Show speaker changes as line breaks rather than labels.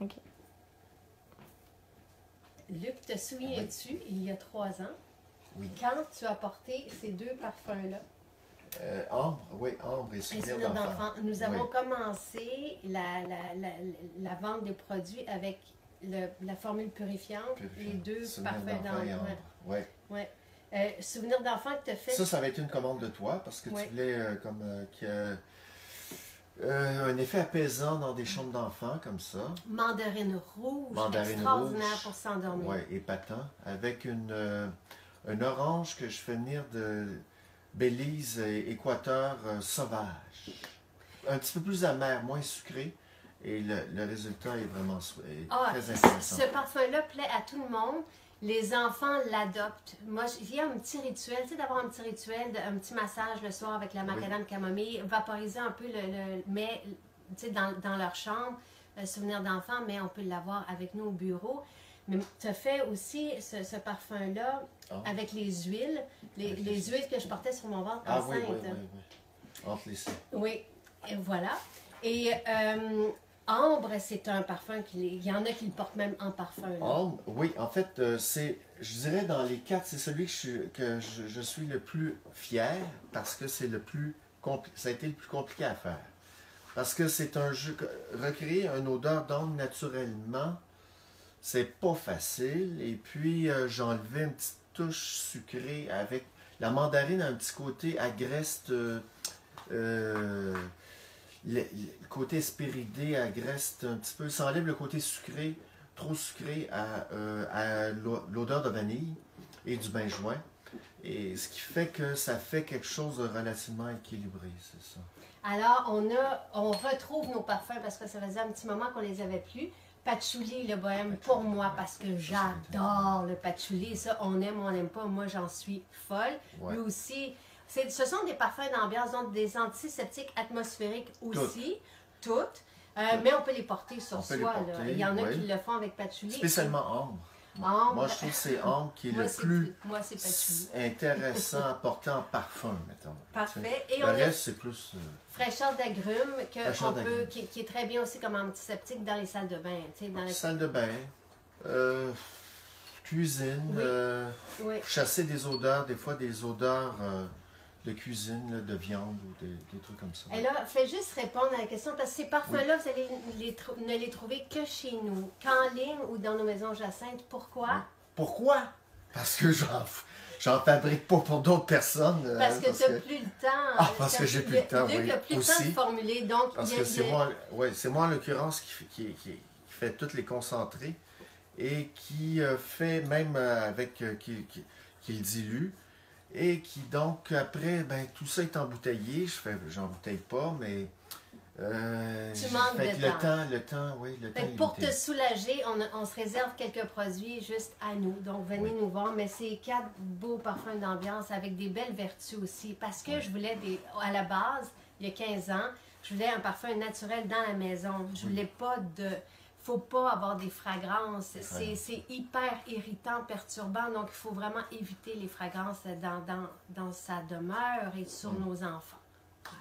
OK.
Luc, te souviens-tu, il y a 3 ans,
Oui.
quand tu as porté ces 2 parfums-là?
Ambre, oui, Ambre et Souvenir d'enfant.
Nous avons commencé la vente des produits avec la formule purifiante, les 2 parfums d'enfant.
Oui.
Ouais. Souvenir d'enfant que tu as fait.
Ça va être une commande de toi parce que tu voulais un effet apaisant dans des chambres d'enfants comme ça.
Mandarine rouge,
Mandarine
extraordinaire
rouge,
pour s'endormir.
Oui, épatant. Avec un orange que je fais venir de Belize et Équateur sauvage. Un petit peu plus amer, moins sucré. Et le résultat est vraiment très intéressant.
Ce parfum-là plaît à tout le monde. Les enfants l'adoptent. Moi, il y a un petit rituel, tu sais, d'avoir un petit rituel, un petit massage le soir avec la macadam camomille, vaporiser un peu mais tu sais, dans leur chambre, souvenir d'enfant, mais on peut l'avoir avec nous au bureau. Mais tu as fait aussi ce parfum-là avec les huiles, les huiles que je portais sur mon ventre enceinte.
Oui. Entre les seins.
Oui, et voilà. Et Ambre, c'est un parfum, il y en a qui le portent même en parfum. Là.
Ambre, oui, en fait, je dirais dans les 4, c'est celui que je suis le plus fier parce que c'est ça a été le plus compliqué à faire. Parce que c'est un jeu, recréer une odeur d'ambre naturellement, c'est pas facile. Et puis, j'enlevais une petite touche sucrée avec la mandarine, un petit côté agreste. Le côté espéridé agreste un petit peu. Ça enlève le côté sucré, trop sucré à l'odeur de vanille et du bain-joint. Et ce qui fait que ça fait quelque chose de relativement équilibré, c'est ça.
Alors, on retrouve nos parfums parce que ça faisait un petit moment qu'on les avait plus. Patchouli, le bohème, pour moi, parce que j'adore le patchouli. Ça, on aime ou on n'aime pas. Moi, j'en suis folle.
Ouais.
Lui aussi, ce sont des parfums d'ambiance, donc des antiseptiques atmosphériques aussi, toutes. Mais on peut les porter sur soi. Là. Il y en a qui le font avec patchouli.
Spécialement ambre. Moi, je trouve que c'est ambre qui est le plus intéressant à porter en parfum, mettons.
Parfait.
Et le reste, c'est plus...
fraîcheur d'agrumes, qui est très bien aussi comme antiseptique dans les salles de bain. Dans les
salles de bain, cuisine, chasser des odeurs, des fois des odeurs de cuisine, là, de viande ou des trucs comme ça.
Et là, fais juste répondre à la question, parce que ces parfums-là, vous allez ne les trouver que chez nous, qu'en ligne ou dans nos maisons Jacinthe. Pourquoi?
Pourquoi? Parce que j'en fabrique pas pour d'autres personnes.
Parce que tu n'as plus le temps.
Parce que j'ai plus le temps,
Luc n'a plus le temps de formuler. Donc,
parce que c'est moi en l'occurrence qui fait tous les concentrés et qui fait même qui le dilue. Et qui donc, après, tout ça est embouteillé. J'embouteille pas, mais...
tu manques de temps.
Le temps est
pour
limité.
te soulager, on se réserve quelques produits juste à nous. Donc, venez nous voir. Mais c'est 4 beaux parfums d'ambiance avec des belles vertus aussi. Parce que je voulais, à la base, il y a 15 ans, je voulais un parfum naturel dans la maison. Je voulais pas de... Il ne faut pas avoir des fragrances. C'est hyper irritant, perturbant. Donc, il faut vraiment éviter les fragrances dans sa demeure et sur nos enfants. Voilà.